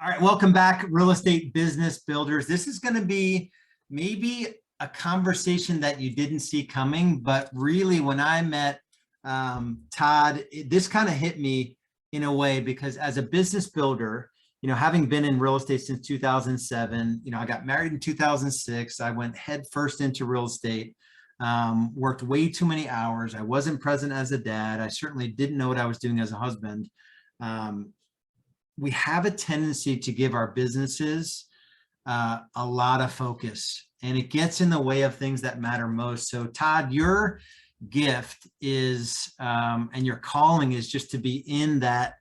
All right, welcome back, real estate business builders. This is going to be maybe a conversation that you didn't see coming, but really when I met Todd, this kind of hit me in a way because as a business builder, having been in real estate since 2007, I got married in 2006. I went head first into real estate, worked way too many hours. I wasn't present as a dad. I certainly didn't know what I was doing as a husband. We have a tendency to give our businesses a lot of focus, and it gets in the way of things that matter most. So Todd, your gift is, and your calling is just to be in that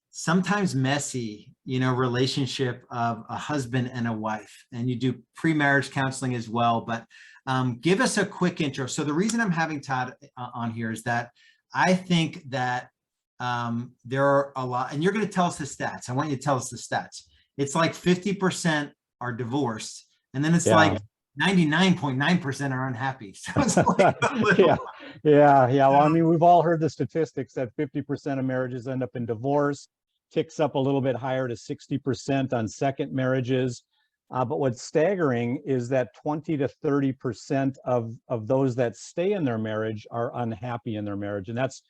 sometimes messy, relationship of a husband and a wife, and you do pre-marriage counseling as well. But give us a quick intro. So the reason I'm having Todd on here is that I think that there are a lot, and you're going to tell us the stats. I want you to tell us the stats. It's like 50% are divorced, and then it's like 99.9% are unhappy. So it's like yeah. Well, I mean, we've all heard the statistics that 50% of marriages end up in divorce, ticks up a little bit higher to 60% on second marriages. But what's staggering is that 20 to 30% of those that stay in their marriage are unhappy in their marriage, and that's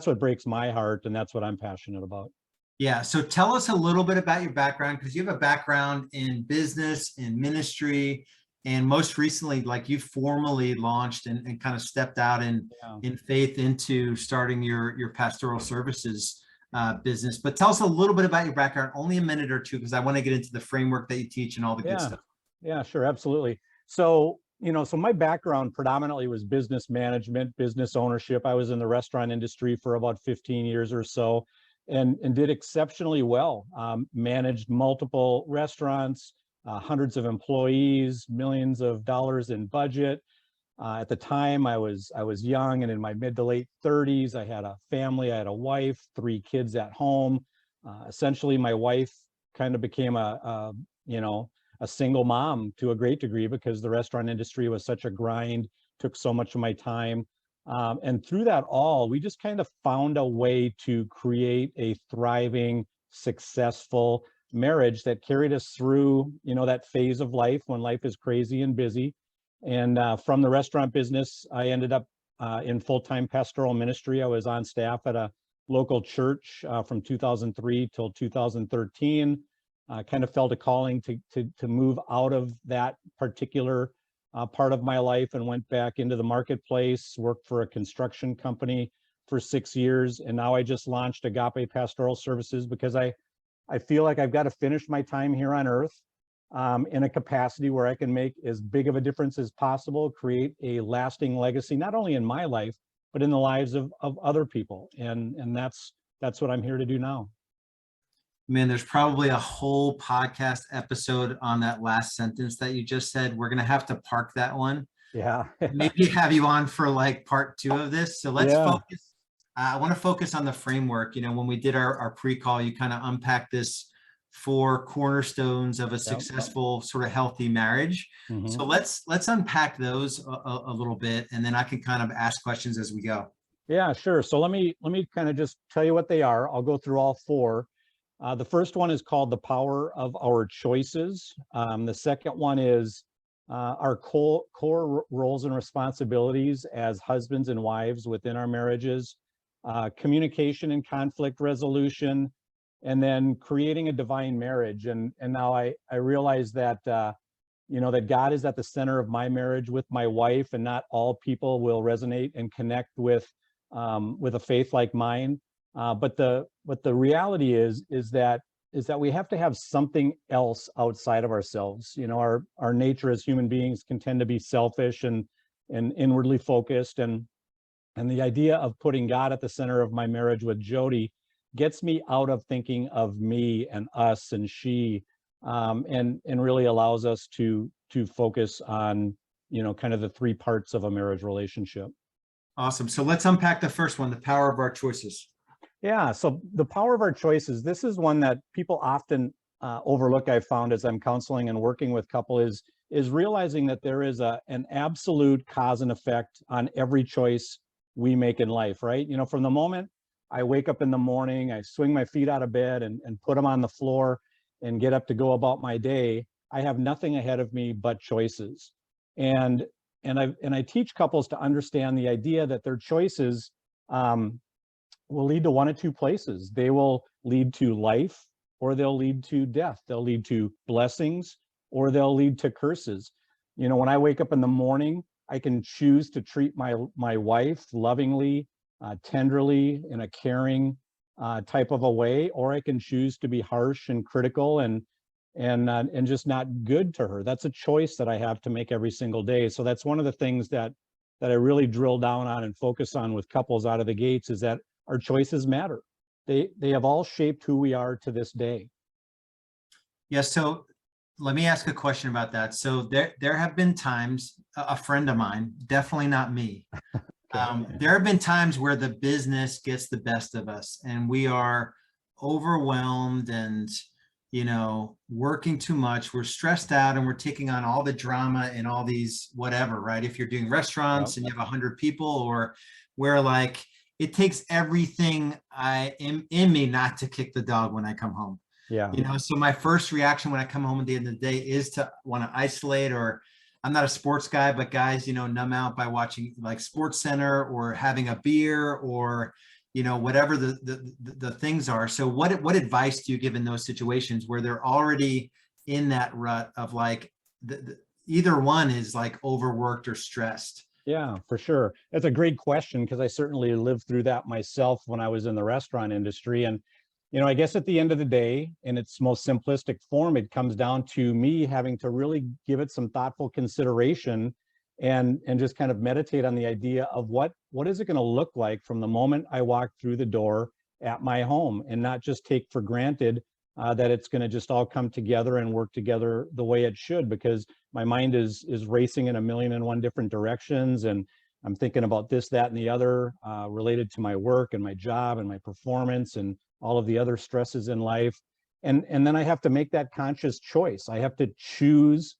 what breaks my heart, and that's what I'm passionate about. Yeah. So tell us a little bit about your background, because you have a background in business, in ministry, and most recently, like you formally launched and kind of stepped out in faith into starting your pastoral services business. But tell us a little bit about your background, only a minute or two, because I want to get into the framework that you teach and all the good stuff. Yeah, sure. Absolutely. So my background predominantly was business management, business ownership. I was in the restaurant industry for about 15 years or so, and did exceptionally well. Managed multiple restaurants, hundreds of employees, millions of dollars in budget. At the time, I was young and in my mid to late 30s. I had a family. I had a wife, 3 kids at home. Essentially, my wife kind of became a single mom to a great degree because the restaurant industry was such a grind, took so much of my time. And through that all, we just kind of found a way to create a thriving, successful marriage that carried us through, that phase of life when life is crazy and busy. And from the restaurant business, I ended up in full-time pastoral ministry. I was on staff at a local church from 2003 till 2013. Kind of felt a calling to move out of that particular part of my life and went back into the marketplace, worked for a construction company for 6 years. And now I just launched Agape Pastoral Services because I feel like I've got to finish my time here on earth in a capacity where I can make as big of a difference as possible, create a lasting legacy, not only in my life, but in the lives of other people. And that's what I'm here to do now. Man, there's probably a whole podcast episode on that last sentence that you just said. We're going to have to park that one. Yeah. Maybe have you on for like part 2 of this. So let's focus. I want to focus on the framework. When we did our pre-call, you kind of unpacked this 4 cornerstones of a successful sort of healthy marriage. Mm-hmm. So let's unpack those a little bit, and then I can kind of ask questions as we go. Yeah, sure. So let me kind of just tell you what they are. I'll go through all 4. The first one is called the power of our choices. The second one is our core roles and responsibilities as husbands and wives within our marriages, communication and conflict resolution, and then creating a divine marriage. And now I realize that, that God is at the center of my marriage with my wife, and not all people will resonate and connect with a faith like mine. But the reality is that we have to have something else outside of ourselves. Our nature as human beings can tend to be selfish and inwardly focused. And the idea of putting God at the center of my marriage with Jody gets me out of thinking of me and us and she, and really allows us to focus on, kind of the 3 parts of a marriage relationship. Awesome. So let's unpack the first one, the power of our choices. Yeah, so the power of our choices, this is one that people often overlook, I've found as I'm counseling and working with couples, is realizing that there is an absolute cause and effect on every choice we make in life, right? From the moment I wake up in the morning, I swing my feet out of bed and put them on the floor, and get up to go about my day, I have nothing ahead of me but choices. And I teach couples to understand the idea that their choices will lead to one of two places. They will lead to life, or they'll lead to death. They'll lead to blessings, or they'll lead to curses. You know, when I wake up in the morning, I can choose to treat my wife lovingly, tenderly, in a caring type of a way, or I can choose to be harsh and critical and just not good to her. That's a choice that I have to make every single day. So that's one of the things that I really drill down on and focus on with couples out of the gates, is that our choices matter. They have all shaped who we are to this day. Yeah. So let me ask a question about that. So there have been times, a friend of mine, definitely not me. There have been times where the business gets the best of us and we are overwhelmed and, you know, working too much. We're stressed out and we're taking on all the drama and all these whatever, right? If you're doing restaurants and you have 100 people, or where like it takes everything I am in me not to kick the dog when I come home. Yeah. You know, so my first reaction when I come home at the end of the day is to want to isolate, or I'm not a sports guy, but guys, you know, numb out by watching like Sports Center or having a beer or, you know, whatever the things are. So what advice do you give in those situations where they're already in that rut of like either one is like overworked or stressed? Yeah, for sure. That's a great question, because I certainly lived through that myself when I was in the restaurant industry. And, you know, I guess at the end of the day, in its most simplistic form, it comes down to me having to really give it some thoughtful consideration and just kind of meditate on the idea of what is it going to look like from the moment I walk through the door at my home, and not just take for granted that it's going to just all come together and work together the way it should, because my mind is racing in a million and one different directions, and I'm thinking about this, that, and the other related to my work and my job and my performance and all of the other stresses in life. And then I have to make that conscious choice. I have to choose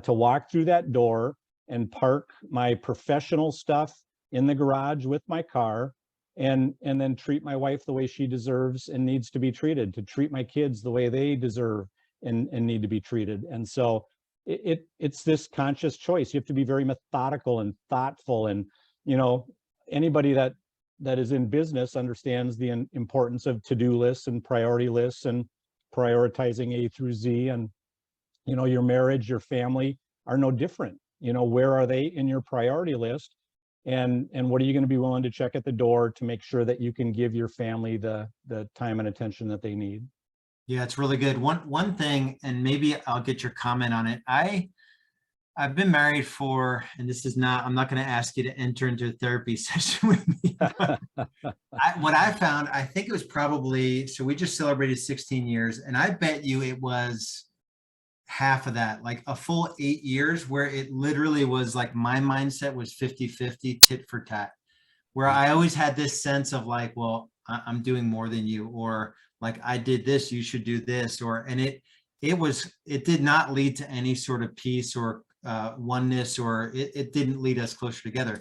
to walk through that door and park my professional stuff in the garage with my car, and then treat my wife the way she deserves and needs to be treated, to treat my kids the way they deserve and need to be treated. And so it's this conscious choice. You have to be very methodical and thoughtful. And, you know, anybody that is in business understands the importance of to-do lists and priority lists and prioritizing A through Z. And, you know, your marriage, your family are no different. You know, where are they in your priority list? And what are you going to be willing to check at the door to make sure that you can give your family the time and attention that they need? Yeah, it's really good. One thing, and maybe I'll get your comment on it. I've been married for, and this is not, I'm not going to ask you to enter into a therapy session with me. What I found, I think it was probably, so we just celebrated 16 years, and I bet you it was half of that, like a full 8 years where it literally was like my mindset was 50-50 tit for tat, where I always had this sense of like, well, I'm doing more than you, or like I did this, you should do this, or, and it did not lead to any sort of peace or oneness, or it didn't lead us closer together.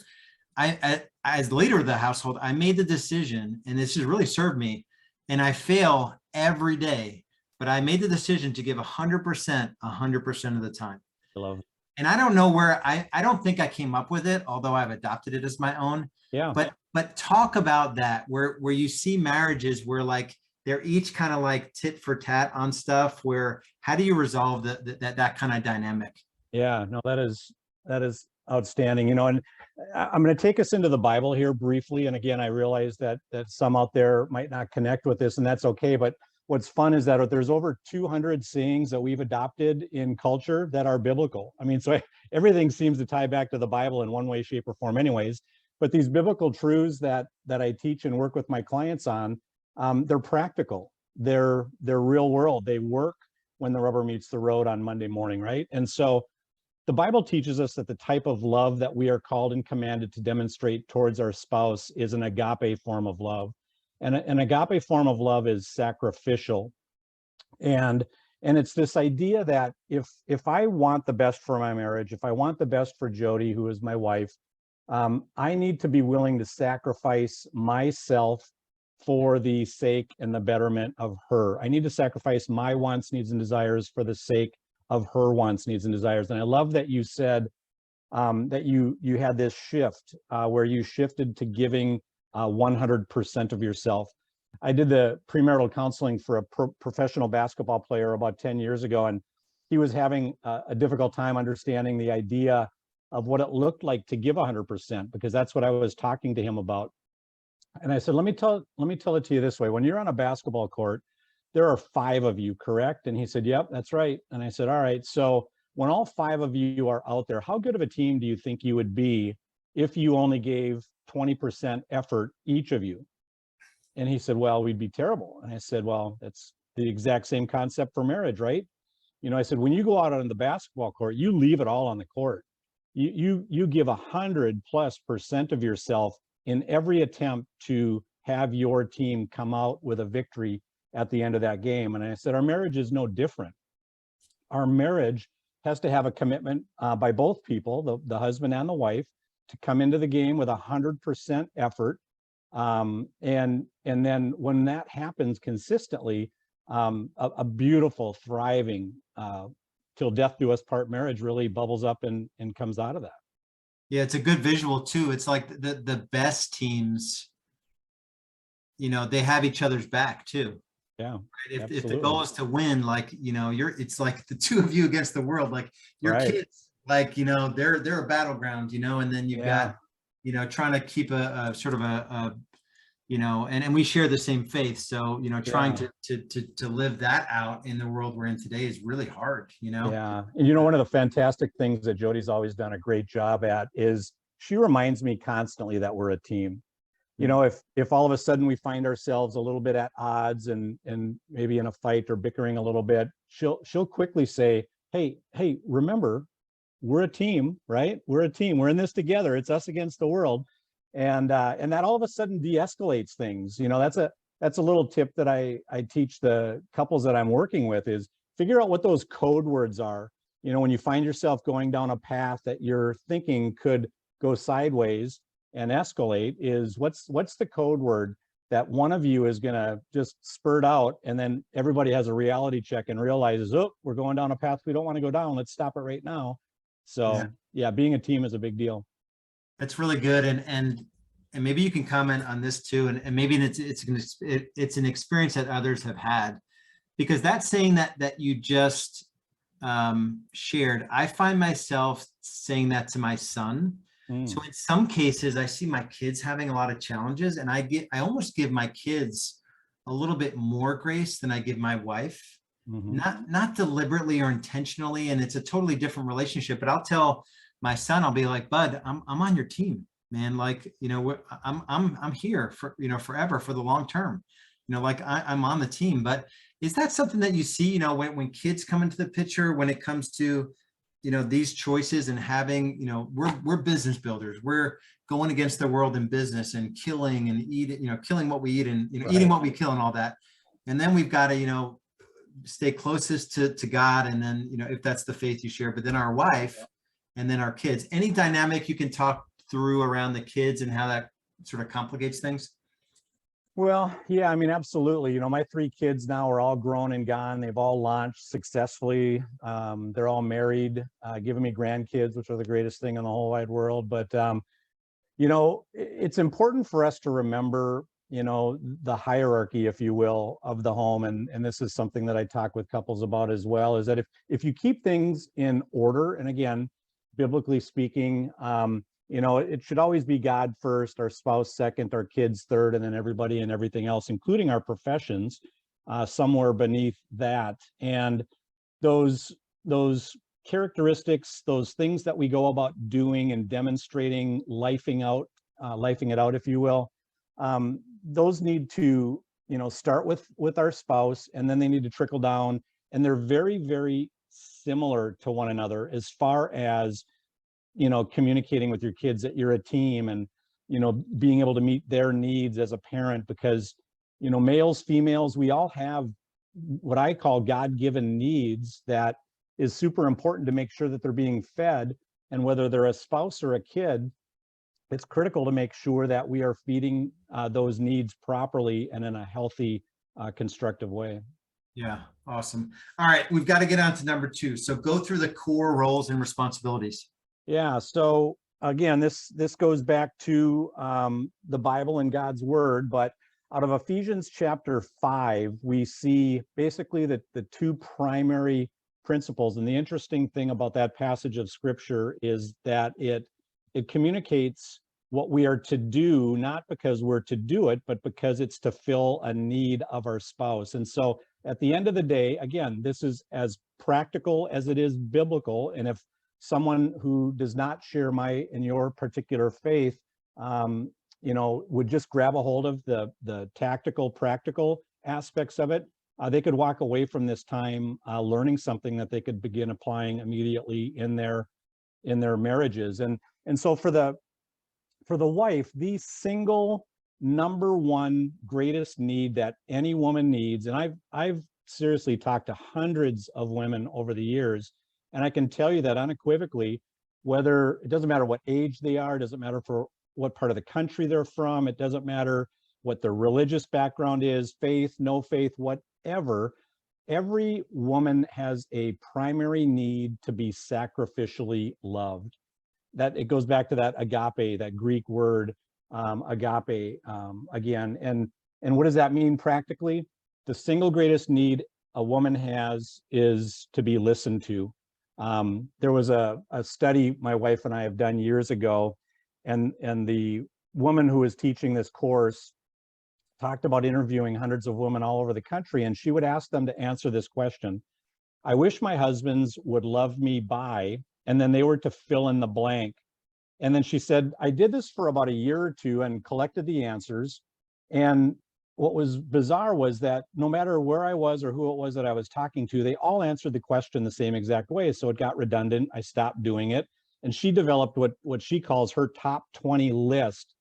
As the leader of the household, I made the decision, and this has really served me, and I fail every day, but I made the decision to give 100% of the time. I love it. And I don't know where, I don't think I came up with it, although I've adopted it as my own. Yeah. But talk about that, where you see marriages where like they're each kind of like tit for tat on stuff, where how do you resolve that kind of dynamic? Yeah, no, that is outstanding. You know, and I'm going to take us into the Bible here briefly. And again, I realize that some out there might not connect with this, and that's okay. But what's fun is that there's over 200 sayings that we've adopted in culture that are biblical. I mean, so everything seems to tie back to the Bible in one way, shape, or form anyways. But these biblical truths that I teach and work with my clients on, they're practical. They're real world. They work when the rubber meets the road on Monday morning, right? And so the Bible teaches us that the type of love that we are called and commanded to demonstrate towards our spouse is an agape form of love. And an agape form of love is sacrificial. And it's this idea that if I want the best for my marriage, if I want the best for Jody, who is my wife, I need to be willing to sacrifice myself for the sake and the betterment of her. I need to sacrifice my wants, needs, and desires for the sake of her wants, needs, and desires. And I love that you said that you had this shift where you shifted to giving 100% of yourself. I did the premarital counseling for a professional basketball player about 10 years ago, and he was having a difficult time understanding the idea of what it looked like to give 100%, because that's what I was talking to him about. And I said, let me tell it to you this way. When you're on a basketball court, there are 5 of you, correct? And he said, yep, that's right. And I said, all right, so when all 5 of you are out there, how good of a team do you think you would be if you only gave 20% effort, each of you? And he said, well, we'd be terrible. And I said, well, that's the exact same concept for marriage, right? You know, I said, when you go out on the basketball court, you leave it all on the court. You give 100+% of yourself in every attempt to have your team come out with a victory at the end of that game. And I said, our marriage is no different. Our marriage has to have a commitment by both people, the husband and the wife, to come into the game with 100% effort. And then when that happens consistently, a beautiful, thriving, till death do us part marriage really bubbles up and comes out of that. Yeah, it's a good visual too. It's like the best teams, you know, they have each other's back too. Yeah. Right? If the goal is to win, like, you know, it's like the 2 of you against the world, like your kids, like, you know, they're a battleground, you know, and then you've got, you know, trying to keep a sort of a you know, and we share the same faith. So, you know, trying to live that out in the world we're in today is really hard, you know? Yeah. And you know, one of the fantastic things that Jody's always done a great job at is she reminds me constantly that we're a team. You know, if all of a sudden we find ourselves a little bit at odds and maybe in a fight or bickering a little bit, she'll quickly say, hey, remember, we're a team, right? We're a team. We're in this together. It's us against the world. And that all of a sudden de-escalates things. You know, that's a little tip that I teach the couples that I'm working with, is figure out what those code words are. You know, when you find yourself going down a path that you're thinking could go sideways and escalate, is what's the code word that one of you is going to just spurt out, and then everybody has a reality check and realizes, oh, we're going down a path we don't want to go down. Let's stop it right now. So yeah, being a team is a big deal. That's really good. And maybe you can comment on this too. And maybe it's an experience that others have had, because that saying that you just shared, I find myself saying that to my son. So in some cases, I see my kids having a lot of challenges, and I almost give my kids a little bit more grace than I give my wife, not deliberately or intentionally. And it's a totally different relationship, but I'll tell my son, I'll be like, bud, I'm on your team, man. Like, you know, I'm here for, you know, forever, for the long term, you know, like I'm on the team. But is that something that you see, you know, when kids come into the picture, when it comes to, you know, these choices and having, you know, we're business builders, we're going against the world in business and killing and eating, you know, killing what we eat and, you know, eating what we kill and all that. And then we've got to, you know, stay closest to God. And then, you know, if that's the faith you share, but then our wife and then our kids. Any dynamic you can talk through around the kids and how that sort of complicates things? Well, yeah, I mean, absolutely. You know, my 3 kids now are all grown and gone. They've all launched successfully. They're all married, giving me grandkids, which are the greatest thing in the whole wide world. But, you know, it's important for us to remember, you know, the hierarchy, if you will, of the home. And this is something that I talk with couples about as well, is that if you keep things in order, and again, biblically speaking, you know, it should always be God first, our spouse second, our kids third, and then everybody and everything else, including our professions, somewhere beneath that. And those characteristics, those things that we go about doing and demonstrating, lifing it out, if you will, those need to, you know, start with our spouse, and then they need to trickle down. And they're very, very similar to one another as far as, you know, communicating with your kids that you're a team, and, you know, being able to meet their needs as a parent, because, you know, males, females, we all have what I call God-given needs that is super important to make sure that they're being fed. And whether they're a spouse or a kid, it's critical to make sure that we are feeding those needs properly and in a healthy, constructive way. Yeah, awesome. All right, we've got to get on to number 2. So go through the core roles and responsibilities. Yeah. So again, this goes back to the Bible and God's word, but out of Ephesians chapter 5, we see basically the 2 primary principles. And the interesting thing about that passage of scripture is that it communicates what we are to do, not because we're to do it, but because it's to fill a need of our spouse. And so at the end of the day, again, this is as practical as it is biblical. And if someone who does not share my and your particular faith, would just grab a hold of the tactical, practical aspects of it, they could walk away from this time learning something that they could begin applying immediately in their marriages. And so for the wife, the single number one greatest need that any woman needs, and I've seriously talked to hundreds of women over the years, and I can tell you that unequivocally, whether it doesn't matter what age they are, it doesn't matter for what part of the country they're from, it doesn't matter what their religious background is, faith, no faith, whatever, every woman has a primary need to be sacrificially loved. That it goes back to that agape, that Greek word, agape, again. And what does that mean practically? The single greatest need a woman has is to be listened to. There was a study my wife and I have done years ago, and the woman who was teaching this course talked about interviewing hundreds of women all over the country, and she would ask them to answer this question: I wish my husbands would love me by, and then they were to fill in the blank. And then she said, I did this for about a year or 2 and collected the answers. And what was bizarre was that no matter where I was or who it was that I was talking to, they all answered the question the same exact way. So it got redundant. I stopped doing it. And she developed what she calls her top 20 list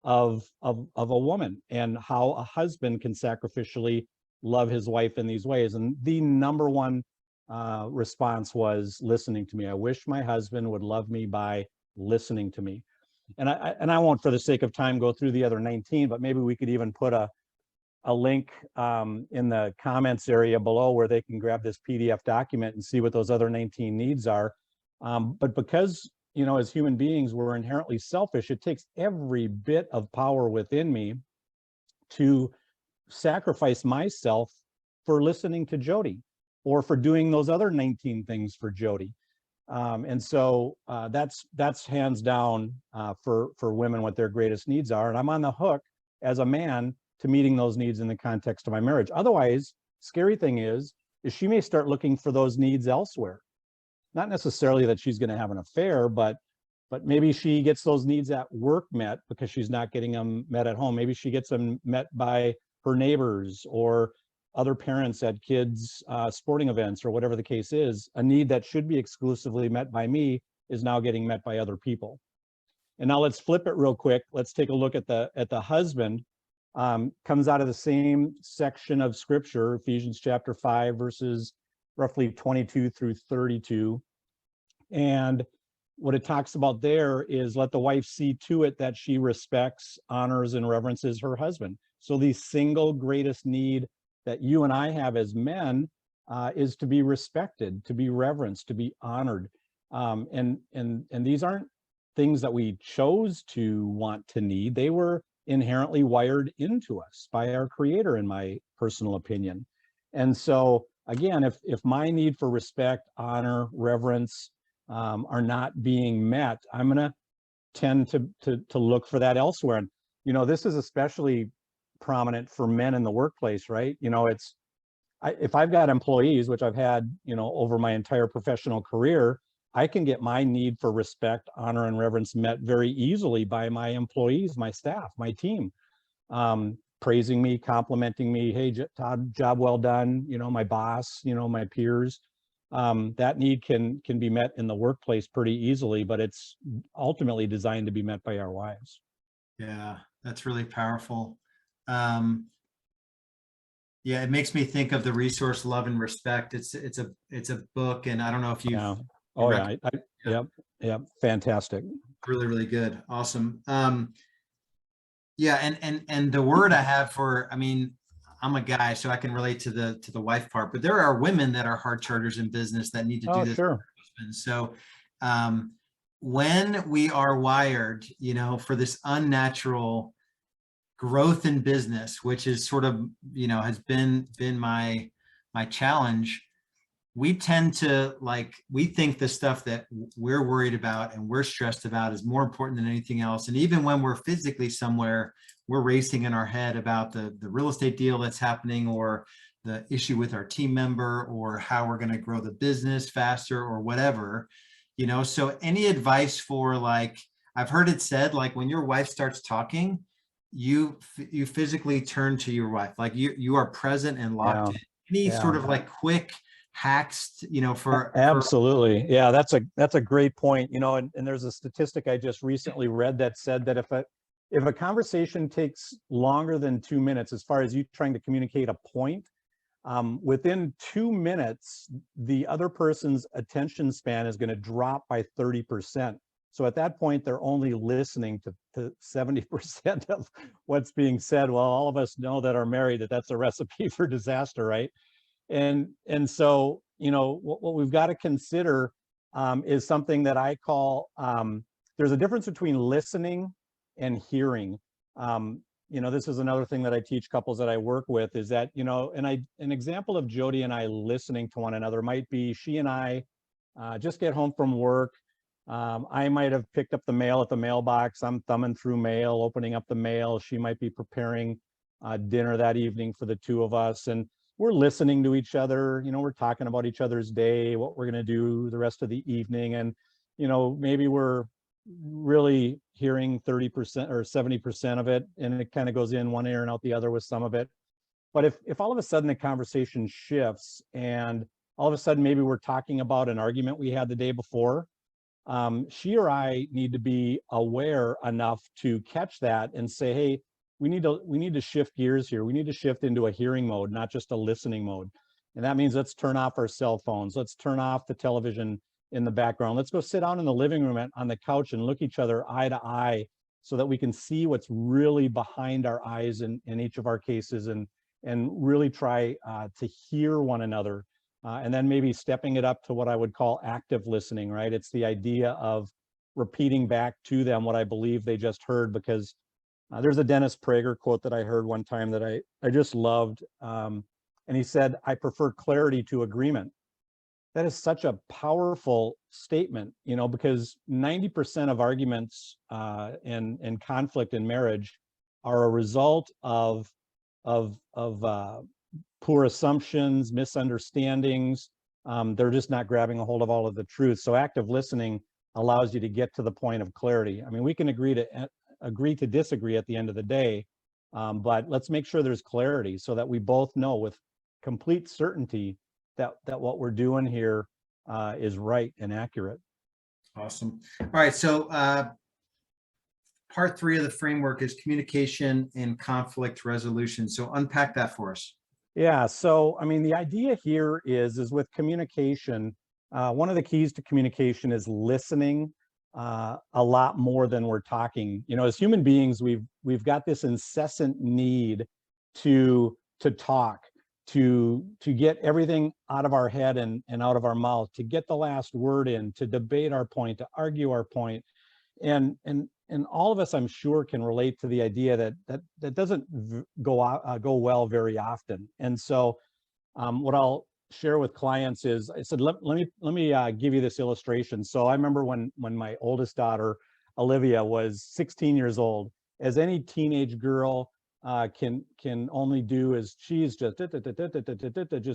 of a woman and how a husband can sacrificially love his wife in these ways. And the number one response was listening to me. I wish my husband would love me by listening to me. And I won't, for the sake of time, go through the other 19, but maybe we could even put a link in the comments area below where they can grab this PDF document and see what those other 19 needs are. But because, as human beings, we're inherently selfish, it takes every bit of power within me to sacrifice myself for listening to Jody, or for doing those other 19 things for Jody. And so that's hands down for women what their greatest needs are. And I'm on the hook as a man to meeting those needs in the context of my marriage. Otherwise, scary thing is she may start looking for those needs elsewhere. Not necessarily that she's going to have an affair, but maybe she gets those needs at work met because she's not getting them met at home. Maybe she gets them met by her neighbors or other parents at kids' sporting events, or whatever the case is. A need that should be exclusively met by me is now getting met by other people. And now let's flip it real quick. Let's take a look at the husband. Comes out of the same section of scripture, Ephesians chapter 5, verses roughly 22 through 32. And what it talks about there is, let the wife see to it that she respects, honors, and reverences her husband. So the single greatest need that you and I have as men is to be respected, to be reverenced, to be honored. And these aren't things that we chose to want to need. They were inherently wired into us by our Creator, in my personal opinion. And so again, if my need for respect, honor, reverence are not being met, I'm going to tend to look for that elsewhere. And this is especially prominent for men in the workplace, right? If I've got employees, which I've had, over my entire professional career, I can get my need for respect, honor, and reverence met very easily by my employees, my staff, my team, praising me, complimenting me. Hey, Todd, job well done. My boss, my peers. That need can be met in the workplace pretty easily, but it's ultimately designed to be met by our wives. Yeah, that's really powerful. Yeah, it makes me think of the resource Love and Respect. It's a book, and I don't know if you've Yeah. Oh yeah. Yep. Fantastic. Really, really good. Awesome. Yeah, and the word I have for, I mean, I'm a guy, so I can relate to the wife part, but there are women that are hard chargers in business that need to do Oh, this. sure. And so um, when we are wired, for this unnatural growth in business, which is sort of, has been my challenge, we tend to we think the stuff that we're worried about and we're stressed about is more important than anything else. And even when we're physically somewhere, we're racing in our head about the real estate deal that's happening, or the issue with our team member, or how we're going to grow the business faster, or whatever. So any advice for, I've heard it said, when your wife starts talking, you physically turn to your wife, you are present and locked Yeah. in. Any Yeah. sort of quick hacks, for Absolutely. Yeah, that's a great point. And there's a statistic I just recently read that said that if a conversation takes longer than 2 minutes, as far as you trying to communicate a point, within 2 minutes, the other person's attention span is going to drop by 30%. So at that point, they're only listening to 70% of what's being said. Well, all of us know that are married that's a recipe for disaster, right? And so, what we've got to consider is something that I call, there's a difference between listening and hearing. This is another thing that I teach couples that I work with, is that, an example of Jody and I listening to one another might be, she and I just get home from work. I might have picked up the mail at the mailbox. I'm thumbing through mail, opening up the mail. She might be preparing dinner that evening for the two of us. And we're listening to each other. We're talking about each other's day, what we're going to do the rest of the evening. And, maybe we're really hearing 30% or 70% of it, and it kind of goes in one ear and out the other with some of it. But if all of a sudden the conversation shifts, and all of a sudden maybe we're talking about an argument we had the day before, she or I need to be aware enough to catch that and say, hey, we need to shift gears here. We need to shift into a hearing mode, not just a listening mode. And that means let's turn off our cell phones. Let's turn off the television in the background. Let's go sit down in the living room on the couch and look each other eye to eye, so that we can see what's really behind our eyes in each of our cases, and really try to hear one another. And then maybe stepping it up to what I would call active listening, right? It's the idea of repeating back to them what I believe they just heard, because there's a Dennis Prager quote that I heard one time that I just loved. And he said, I prefer clarity to agreement. That is such a powerful statement, because 90% of arguments and conflict in marriage are a result of poor assumptions, misunderstandings. They're just not grabbing a hold of all of the truth. So active listening allows you to get to the point of clarity. I mean, we can agree to disagree at the end of the day, but let's make sure there's clarity, so that we both know with complete certainty that what we're doing here is right and accurate. Awesome. All right. So part 3 of the framework is communication and conflict resolution. So unpack that for us. Yeah. So, I mean, the idea here is with communication, one of the keys to communication is listening a lot more than we're talking. As human beings, we've got this incessant need to talk, to get everything out of our head and out of our mouth, to get the last word in, to debate our point, to argue our point. And all of us, I'm sure, can relate to the idea that doesn't go well very often. And so what I'll share with clients is, I said, let me give you this illustration. So I remember when my oldest daughter, Olivia, was 16 years old, as any teenage girl can only do, is she's just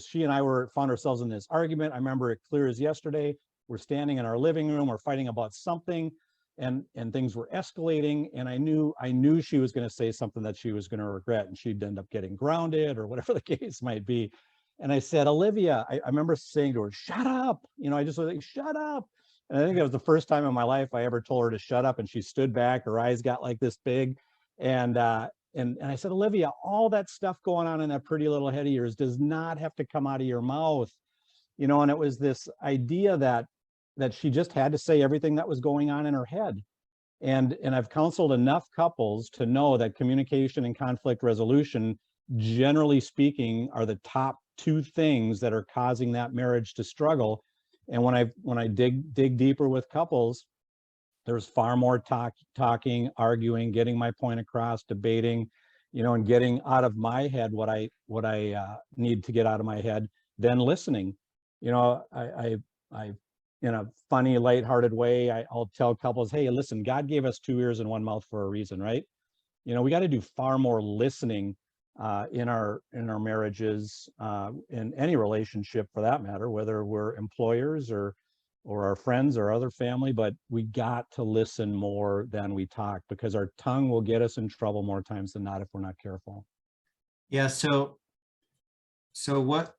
she and I found ourselves in this argument. I remember it clear as yesterday. We're standing in our living room, we're fighting about something, and things were escalating, and I knew she was going to say something that she was going to regret, and she'd end up getting grounded or whatever the case might be. And I said, Olivia, I remember saying to her, shut up. I just was like, shut up. And I think it was the first time in my life I ever told her to shut up, and she stood back, her eyes got like this big. And I said, Olivia, all that stuff going on in that pretty little head of yours does not have to come out of your mouth. And it was this idea that she just had to say everything that was going on in her head. And I've counseled enough couples to know that communication and conflict resolution, generally speaking, are the top two things that are causing that marriage to struggle. And when I dig deeper with couples, there's far more talking, arguing, getting my point across, debating, and getting out of my head what I need to get out of my head than listening. I in a funny, lighthearted way, I'll tell couples, hey, listen, God gave us 2 ears and 1 mouth for a reason, right? We got to do far more listening in our marriages, in any relationship for that matter, whether we're employers or our friends or other family, but we got to listen more than we talk, because our tongue will get us in trouble more times than not if we're not careful. Yeah. So what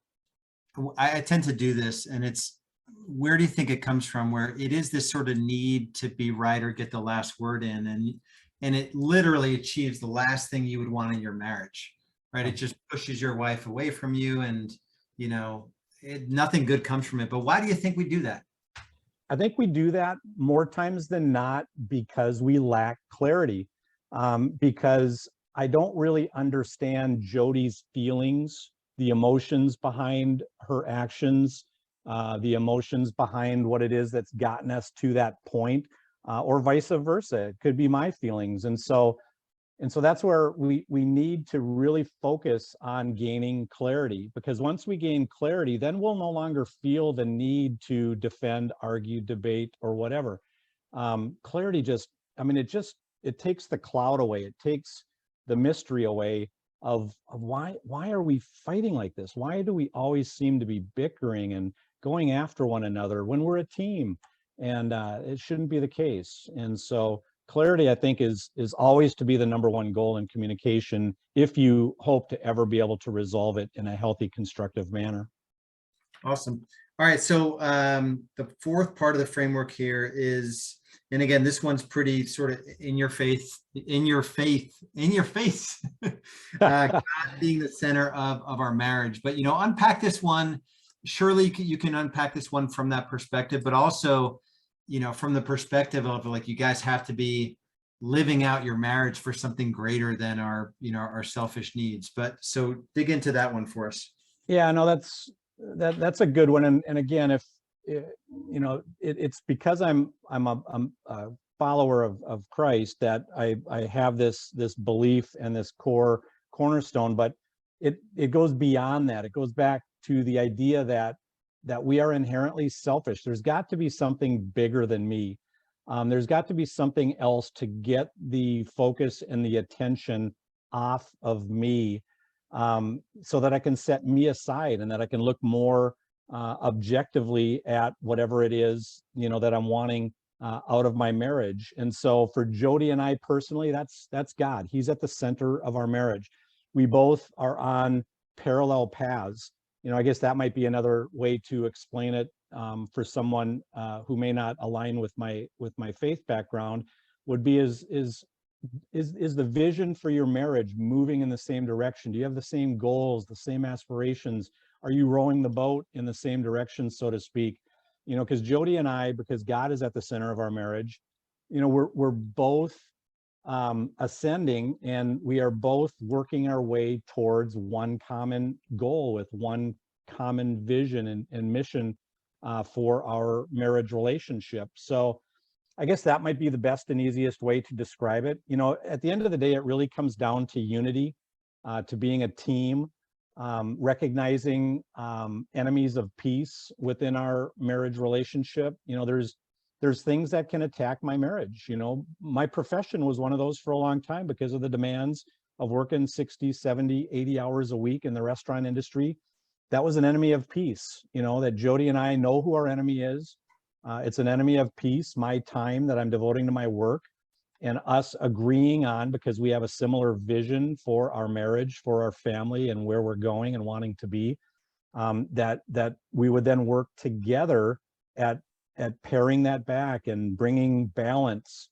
I tend to do this, and it's, where do you think it comes from? Where it is this sort of need to be right or get the last word in, and it literally achieves the last thing you would want in your marriage, right? It just pushes your wife away from you, and nothing good comes from it. But why do you think we do that? I think we do that more times than not because we lack clarity, because I don't really understand Jody's feelings, the emotions behind her actions, the emotions behind what it is that's gotten us to that point, or vice versa. It could be my feelings. And so that's where we need to really focus on gaining clarity, because once we gain clarity, then we'll no longer feel the need to defend, argue, debate, or whatever. Clarity it takes the cloud away. It takes the mystery away of why are we fighting like this? Why do we always seem to be bickering and going after one another when we're a team? And it shouldn't be the case. And so clarity, I think, is always to be the number one goal in communication if you hope to ever be able to resolve it in a healthy, constructive manner. Awesome. All right. So the fourth part of the framework here is, and again, this one's pretty sort of in your face, God being the center of our marriage. But, unpack this one. Surely you can unpack this one from that perspective, but also, from the perspective of, like, you guys have to be living out your marriage for something greater than our selfish needs. But so dig into that one for us. Yeah, no, that's a good one. And again, if it's because I'm a follower of Christ that I have this belief and this core cornerstone, but it goes beyond that. It goes back to the idea that we are inherently selfish. There's got to be something bigger than me. There's got to be something else to get the focus and the attention off of me, so that I can set me aside and that I can look more objectively at whatever it is, that I'm wanting out of my marriage. And so for Jody and I personally, that's God. He's at the center of our marriage. We both are on parallel paths. I guess that might be another way to explain it, for someone who may not align with my faith background, would be is the vision for your marriage moving in the same direction? Do you have the same goals, the same aspirations? Are you rowing the boat in the same direction, so to speak? Because Jody and I, because God is at the center of our marriage, we're both ascending, and we are both working our way towards one common goal with one common vision and mission for our marriage relationship. So I guess that might be the best and easiest way to describe it. At the end of the day, it really comes down to unity, to being a team, recognizing enemies of peace within our marriage relationship. There's things that can attack my marriage. My profession was one of those for a long time because of the demands of working 60, 70, 80 hours a week in the restaurant industry. That was an enemy of peace, that Jody and I know who our enemy is. It's an enemy of peace, my time that I'm devoting to my work, and us agreeing on, because we have a similar vision for our marriage, for our family, and where we're going and wanting to be, that we would then work together at paring that back and bringing balance.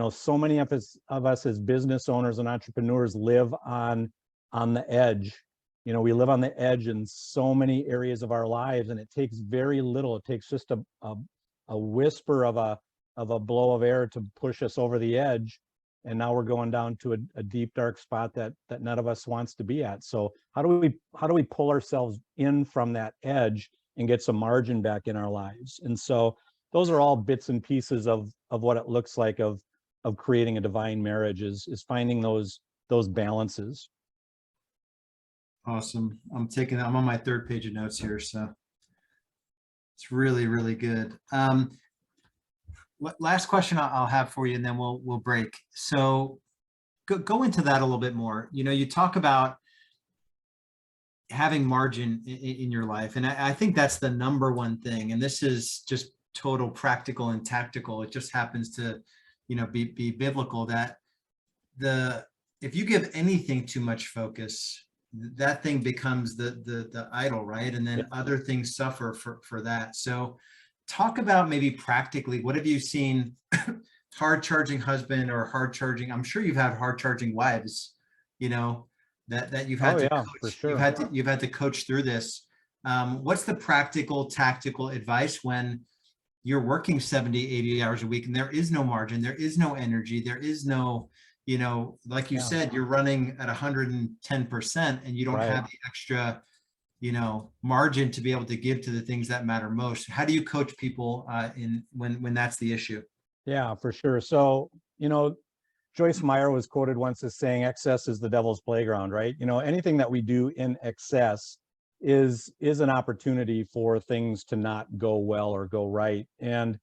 So many of us as business owners and entrepreneurs live on the edge. We live on the edge in so many areas of our lives, and it takes very little. It takes just a whisper of a blow of air to push us over the edge. And now we're going down to a deep, dark spot that none of us wants to be at. So how do we pull ourselves in from that edge and get some margin back in our lives? And so those are all bits and pieces of what it looks like of creating a divine marriage, is finding those balances. Awesome. I'm on my third page of notes here, so it's really, really good. Last question I'll have for you, and then we'll break. So go into that a little bit more. You talk about having margin in your life, and I think that's the number one thing. And this is just total practical and tactical. It just happens to, be biblical, that if you give anything too much focus, that thing becomes the idol, right? And then other things suffer for that. So talk about maybe practically, what have you seen hard charging husband or hard charging, I'm sure you've had hard charging wives, that you've had to coach, for sure. You've had to coach through this. What's the practical, tactical advice when you're working 70, 80 hours a week and there is no margin, there is no energy, there is no, like you said, you're running at 110% and you don't have the extra, margin to be able to give to the things that matter most. How do you coach people when that's the issue? Yeah, for sure. So, Joyce Meyer was quoted once as saying, excess is the devil's playground, right? Anything that we do in excess is an opportunity for things to not go well or go right. And,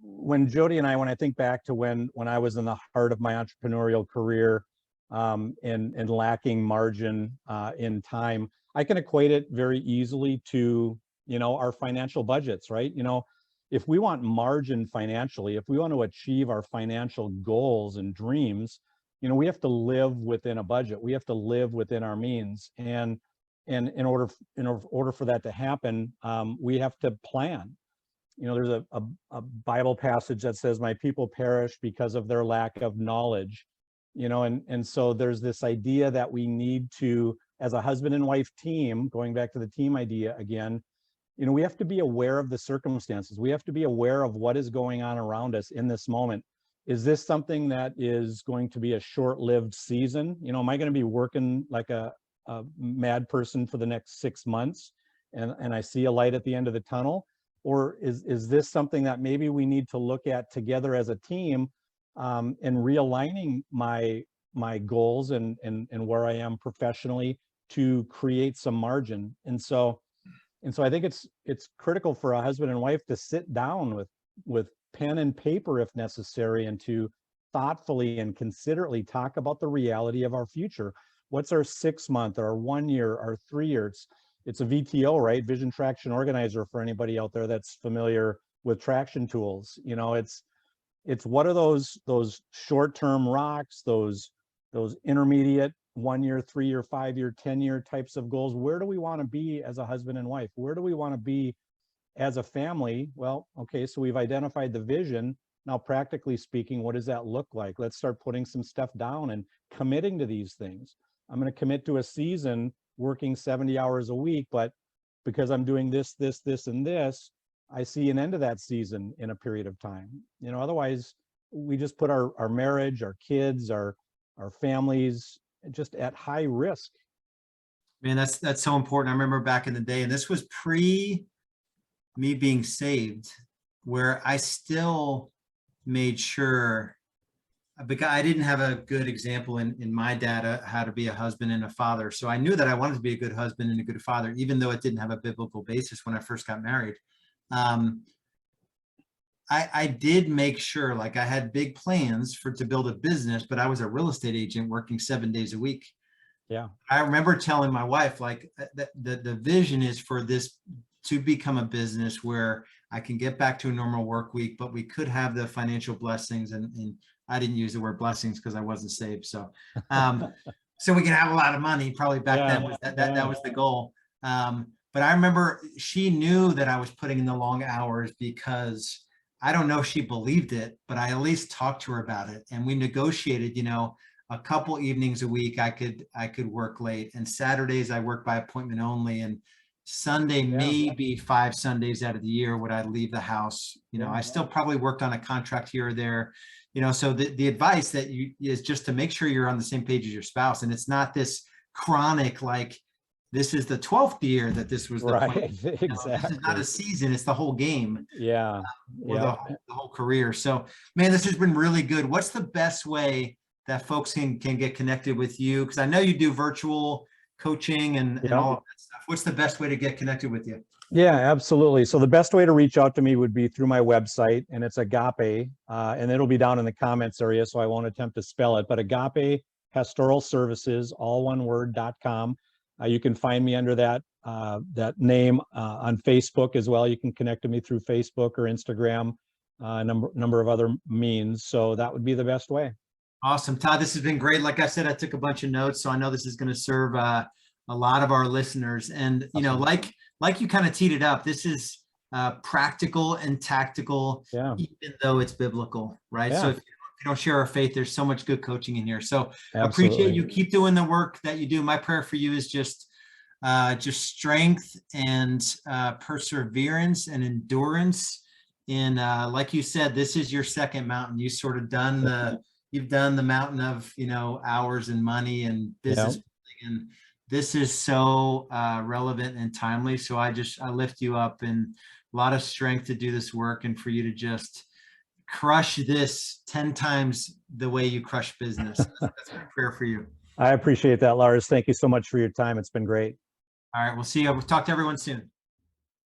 when Jody and when I think back to when I was in the heart of my entrepreneurial career, and lacking margin in time, I can equate it very easily to, our financial budgets, right? If we want margin financially, if we want to achieve our financial goals and dreams, we have to live within a budget. We have to live within our means. And in order for that to happen, we have to plan. There's a Bible passage that says, my people perish because of their lack of knowledge. And so there's this idea that we need to, as a husband and wife team, going back to the team idea again, we have to be aware of the circumstances. We have to be aware of what is going on around us in this moment. Is this something that is going to be a short-lived season? Am I going to be working like a mad person for the next 6 months and I see a light at the end of the tunnel? Or is this something that maybe we need to look at together as a team, and realigning my goals and where I am professionally to create some margin? And so I think it's critical for a husband and wife to sit down with pen and paper if necessary, and to thoughtfully and considerately talk about the reality of our future. What's our 6 month, our 1 year, our 3 years? It's a VTO, right? Vision Traction Organizer, for anybody out there that's familiar with traction tools. It's what are those short-term rocks, those intermediate 1 year, 3 year, 5 year, 10-year types of goals. Where do we want to be as a husband and wife? Where do we want to be as a family? Well, okay, so we've identified the vision. Now, practically speaking, what does that look like? Let's start putting some stuff down and committing to these things. I'm going to commit to a season working 70 hours a week, but because I'm doing this, and this, I see an end of that season in a period of time. Otherwise we just put our marriage, our kids, our families just at high risk. Man, that's so important. I remember back in the day, and this was pre me being saved, where I still made sure, because I didn't have a good example in my dad how to be a husband and a father. So I knew that I wanted to be a good husband and a good father, even though it didn't have a biblical basis when I first got married. I did make sure, like, I had big plans to build a business, but I was a real estate agent working 7 days a week. Yeah. I remember telling my wife, like, the vision is for this to become a business where I can get back to a normal work week, but we could have the financial blessings, and I didn't use the word blessings because I wasn't saved. So, so we can have a lot of money. Probably back then was that was the goal. But I remember she knew that I was putting in the long hours, because I don't know if she believed it, but I at least talked to her about it. And we negotiated, a couple evenings a week I could work late, and Saturdays I work by appointment only. And, Sunday, Yeah. maybe 5 Sundays out of the year would I leave the house. Yeah. I still probably worked on a contract here or there, so the advice that is just to make sure you're on the same page as your spouse. And it's not this chronic, like this is the 12th year that this was the Right. plan. Exactly. This is not a season, it's the whole game. Yeah. Or the whole career. So, man, this has been really good. What's the best way that folks can get connected with you? Because I know you do virtual coaching and all of that stuff. What's the best way to get connected with you? Yeah, absolutely. So the best way to reach out to me would be through my website, and it's Agape, and it'll be down in the comments area, so I won't attempt to spell it, but Agape Pastoral Services, all one word.com. You can find me under that name on Facebook as well. You can connect to me through Facebook or Instagram, number of other means. So that would be the best way. Awesome, Todd. This has been great. Like I said, I took a bunch of notes, so I know this is going to serve a lot of our listeners. And like you kind of teed it up, this is practical and tactical, even though it's biblical, right? Yeah. So if you don't share our faith, there's so much good coaching in here. So Absolutely. Appreciate you. Keep doing the work that you do. My prayer for you is just strength and perseverance and endurance. And like you said, this is your second mountain. You sort of you've done the mountain of, hours and money and business. And this is so relevant and timely. So I lift you up, and a lot of strength to do this work, and for you to just crush this 10 times the way you crush business. That's my prayer for you. I appreciate that, Lars. Thank you so much for your time. It's been great. All right. We'll see you. We'll talk to everyone soon.